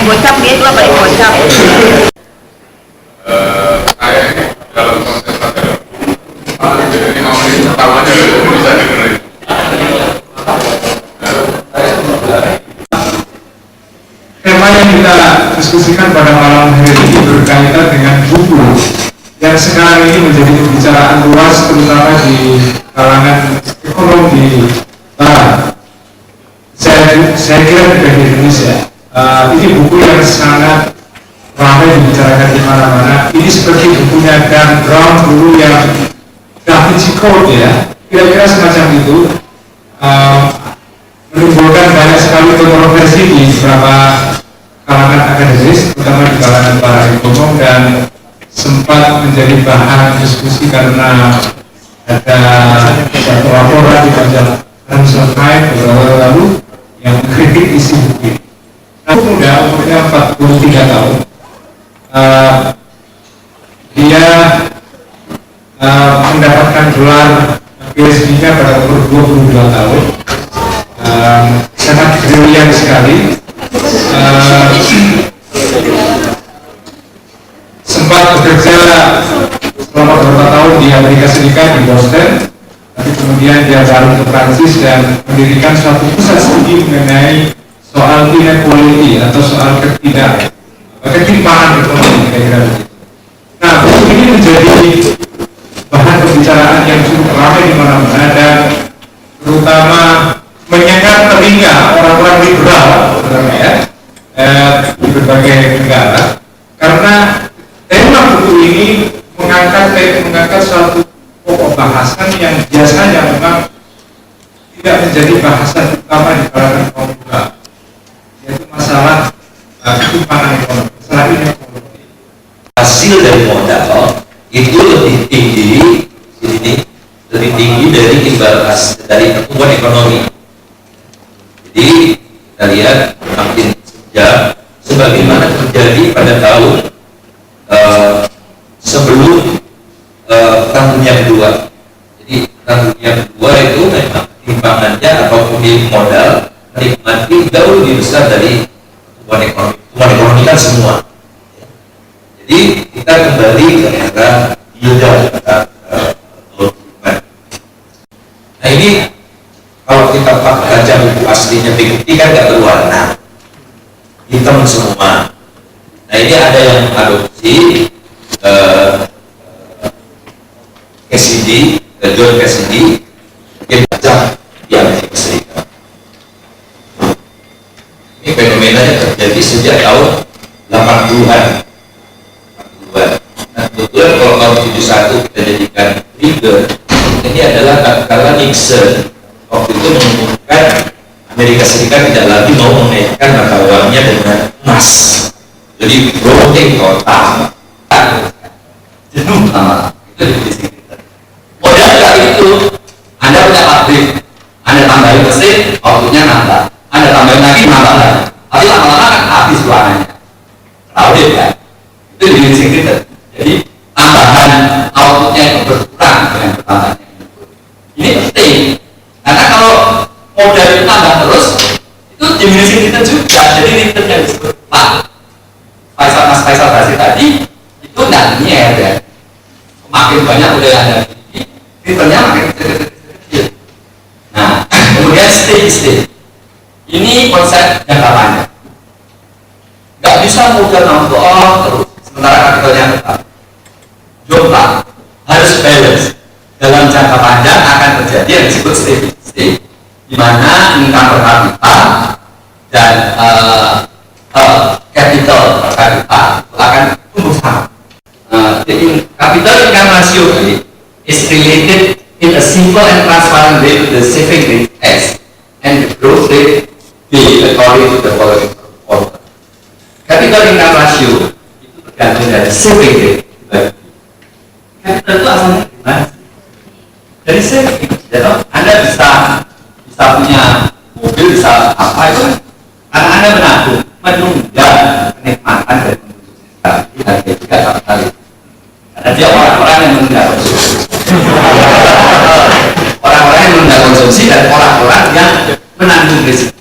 Gocap, dia juga paling gocap. Dalam konteks jadi ngomongin pertamanya bisa dengerin. Tema yang kita diskusikan pada malam hari ini berkaitan dengan buku yang sekarang ini menjadi pembicaraan luas terutama di kalangan ekonomi barat. Saya kira juga di Indonesia. Ini buku yang sangat ramai dibicarakan di mana-mana. Ini seperti bukunya Dan Brown dulu yang Da Vinci Code ya, kira-kira semacam itu. Menimbulkan banyak sekali kontroversi di beberapa kalangan akademis, terutama di kalangan para ekonom, dan sempat menjadi bahan diskusi karena ada satu laporan di majalah Financial Times beberapa lalu yang mengkritik isi buku. Aku muda, umurnya 43 tahun. Dia mendapatkan gelar PhD-nya pada umur 22 tahun. Sangat brilian sekali. Sempat bekerja selama beberapa tahun di Amerika Serikat, di Boston. Tapi kemudian dia baru ke Prancis dan mendirikan suatu pusat studi mengenai soal inequality atau soal ketimpangan ekonomi, kira-kira begitu. Nah, buku ini menjadi bahan pembicaraan yang cukup ramai di mana-mana dan terutama menyengat telinga orang-orang liberal, ya, di berbagai negara, karena tema buku ini mengangkat suatu pokok bahasan yang biasanya memang tidak menjadi bahasan utama di kalangan kaum muda, yaitu masalah ketimpangan ekonomi, masalah inequality. Hasil dari modal itu lebih tinggi dari imbal dari pertumbuhan ekonomi. Jadi kita lihat makin sejak sebagaimana terjadi pada tahun sebelum Perang Dunia Kedua. Jadi Perang Dunia Kedua itu memang timbangannya atau pemilik modal menikmati jauh lebih besar dari pertumbuhan ekonomi. Pertumbuhan ekonomi kan semua. Jadi kita kembali ke era yieldal. Nah ini kalau kita baca buku aslinya Piketty kan nggak berwarna, hitam semua. Nah ini ada yang mengadopsi Cassidy, John Cassidy, yang baca di Amerika Serikat. Ini fenomenanya terjadi sejak tahun 80-an. Nah kebetulan kalau tahun 71 kita jadikan trigger, ini adalah tatkala Nixon waktu itu mengumumkan Amerika Serikat tidak lagi mau menaikkan mata uangnya dengan emas, jadi floating total, jenuh sama itu definisi kita. Modal kali itu Anda punya pabrik, Anda tambahin mesin, outputnya nambah, Anda tambahin lagi nambah lagi, tapi lama-lama kan habis uangnya, crowded kan, itu definisi kita. Jadi tambahan outputnya itu berkurang dengan pertambahannya. Ini penting, karena kalau modal itu tambah terus, itu diminisi kita juga. Jadi return yang disebut Pak Faisal Basri tadi itu nggak linear ya. Makin banyak modal yang ada ini, returnnya makin kecil. Nah, kemudian stay. Ini konsep jangka panjang. Nggak bisa mudah nonton terus, sementara kapitalnya tetap. Jumlah harus balance. Dalam jangka panjang akan terjadi yang disebut steady state, di mana income per kapita dan capital per kapita akan tumbuh sama. Capital income ratio is related in a simple and transparent way to the saving rate S and the growth rate B according to the following formula. Capital income ratio itu tergantung dari saving rate dibagi. Capital itu asalnya dari mana? Dari saving. Jadi Anda bisa punya mobil, bisa apa itu kan? Karena Anda menabung, menunda kenikmatan dari konsumsi sekarang. Harga juga kapital itu. Karena dia orang-orang yang menunda konsumsi. Orang-orang yang menunda konsumsi dan orang-orang yang menanggung risiko.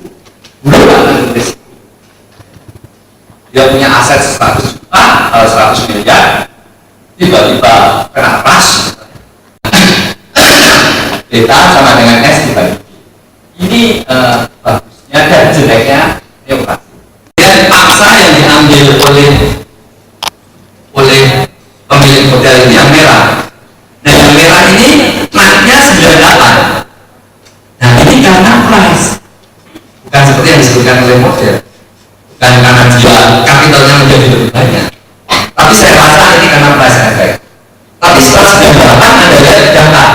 Bukan menanggung risiko. Dia punya aset 100 juta, 100 miliar, tiba-tiba kena pas, beta sama dengan S dibagi. Ini bagusnya dan jeleknya operasi. Dan paksa yang diambil oleh pemilik modal ini yang merah. Nah yang merah ini naiknya 98. Nah ini karena price, bukan seperti yang disebutkan oleh model, bukan karena dia kapitalnya menjadi lebih banyak. Tapi saya rasa ini karena price effect. Tapi setelah 98 Anda lihat data,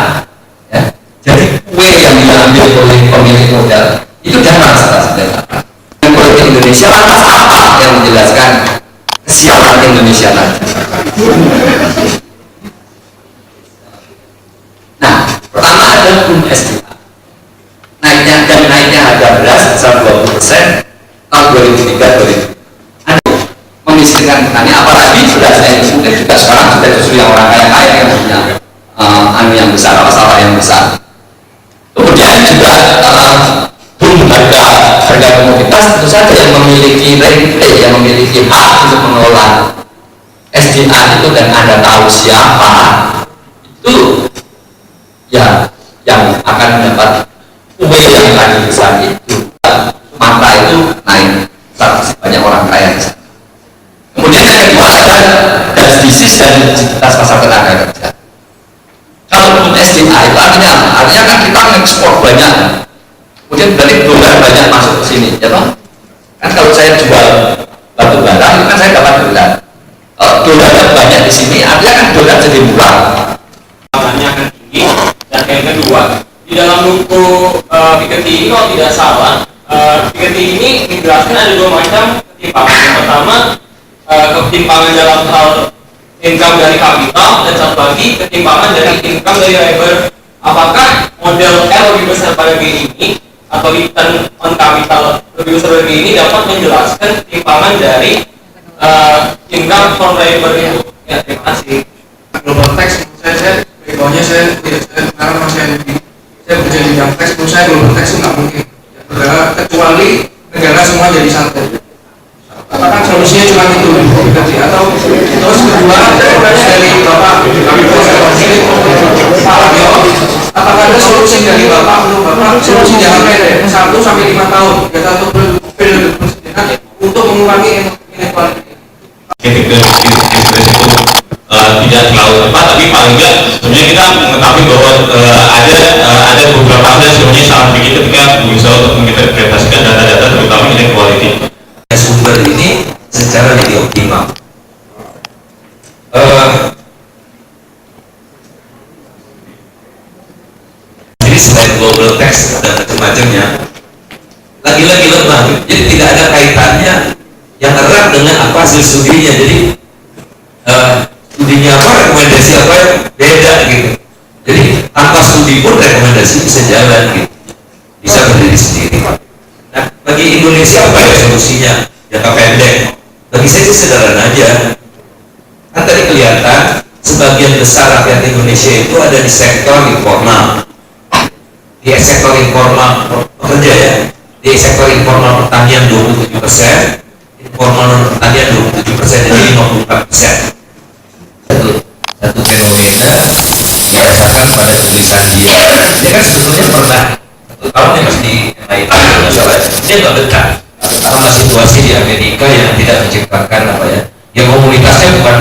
ya. Jadi kue yang diambil oleh pemilik modal itu jangan setelah 98. Yang politik Indonesia lantas apa yang menjelaskan kesialan Indonesia tadi? Nah, pertama ada boom SDA. Naiknya harga beras sebesar 20% tahun 2003-2004. Memiskinkan petani, apalagi berasnya ini mungkin juga sekarang sudah justru yang orang kaya yang punya yang besar, masalah yang besar. Kemudian juga boom harga komoditas tentu saja yang memiliki rate, yang memiliki hak untuk mengelola SDA itu, dan Anda tahu siapa itu ya yang akan mendapat kue yang tadi besar itu. Mata itu naik banyak orang kaya di sana. Kemudian yang kedua adalah disease dan likuiditas pasar tenaga kerja. Kalau pun SDA itu artinya apa? Artinya kan kita mengekspor banyak, kemudian berarti dolar banyak masuk ke sini, ya toh? Kan kalau saya jual batu bara itu kan saya dapat dolar. Kalau dolar banyak di sini, artinya kan dolar jadi murah. Akan tinggi. Dan yang kedua, di dalam buku Piketty ini kalau tidak salah, Piketty ini menjelaskan ada dua macam ketimpangan. Yang pertama, ketimpangan dalam hal income dari kapital, dan satu lagi ketimpangan dari income dari labor. Apakah model L lebih besar pada G ini atau return on capital lebih besar pada G ini dapat menjelaskan ketimpangan dari income from labor itu? Ya, terima kasih. Global tax, saya bawahnya saya sekarang masih saya bekerja di bidang tax, menurut saya global tax itu nggak mungkin. Kecuali negara semua jadi satu. Apakah solusinya cuma itu? Atau terus kedua dari Bapak Pak Lagio, apakah ada solusi dari Bapak solusi jangka pendek 1 sampai 5 tahun atau periode presiden untuk mengurangi inequality? Tidak terlalu tepat, tapi paling tidak sebenarnya kita mengetahui bahwa ada beberapa hal yang sebenarnya sangat tinggi ketika berusaha untuk menginterpretasikan data-data terutama inequality. Sumber ini secara lebih optimal. Jadi selain global tax dan macam-macamnya, lagi-lagi lemah. Jadi tidak ada kaitannya yang erat dengan apa hasil studinya. Jadi studinya apa, rekomendasi apa beda gitu. Jadi tanpa studi pun rekomendasi bisa jalan gitu, bisa berdiri sendiri. Nah, bagi Indonesia apa ya solusinya jangka pendek? Bagi saya sih sederhana aja. Kan tadi kelihatan sebagian besar rakyat Indonesia itu ada di sektor informal, di sektor informal pekerja ya, di sektor informal pertanian 27%, informal non pertanian 27%, jadi 54%. Satu fenomena dirasakan pada tulisan dia kan sebetulnya pernah tahun yang pasti MIT masalah dia nggak dekat sama situasi di Amerika yang tidak menciptakan apa ya, yang komunitasnya bukan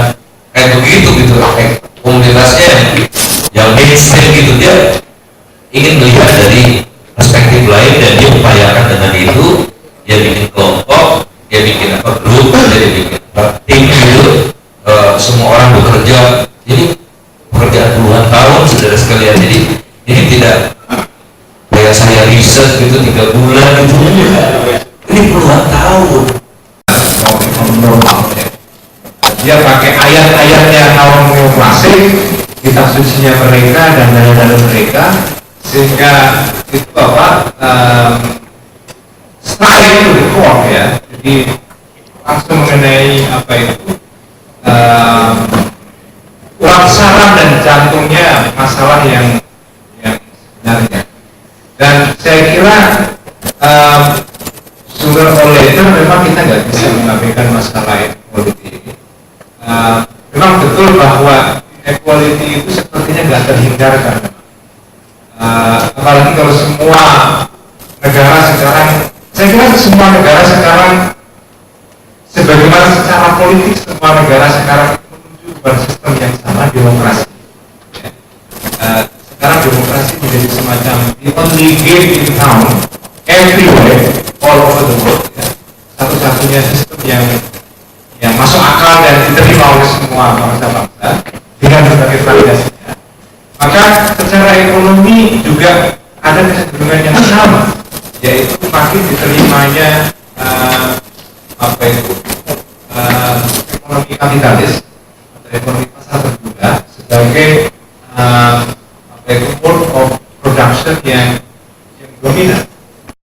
kayak begitu gitu, kayak komunitasnya yang mainstream gitu, dia ingin melihat dari perspektif lain dan dia upayakan dengan itu, dia bikin kelompok, dia bikin apa grup, dia bikin apa, tim gitu, semua orang bekerja, jadi pekerjaan puluhan tahun saudara sekalian, jadi ini tidak kayak saya riset gitu 3 bulan gitu, ini puluhan tahun. Dia pakai ayat-ayatnya kaum neoklasik, kitab sucinya mereka dan dalil-dalil mereka, sehingga itu apa style itu kuat ya. Jadi langsung mengenai apa itu saran dan jantungnya masalah yang sebenarnya. Dan saya kira sooner or later memang kita nggak bisa mengabaikan masalah politik ini. Memang betul bahwa equality itu sepertinya nggak terhindarkan. Apalagi kalau semua negara sekarang, saya kira semua negara sekarang, sebagaimana secara politik semua negara sekarang menuju pada sistem yang sama, demokrasi. Sekarang demokrasi menjadi semacam the only game in town, everywhere, all over the world. Satu-satunya sistem yang masuk akal dan diterima oleh semua bangsa-bangsa dengan berbagai variasinya. Maka secara ekonomi juga ada kecenderungan yang sama, yaitu makin diterimanya ekonomi kapitalis atau ekonomi pasar terbuka sebagai mode of production yang dominan.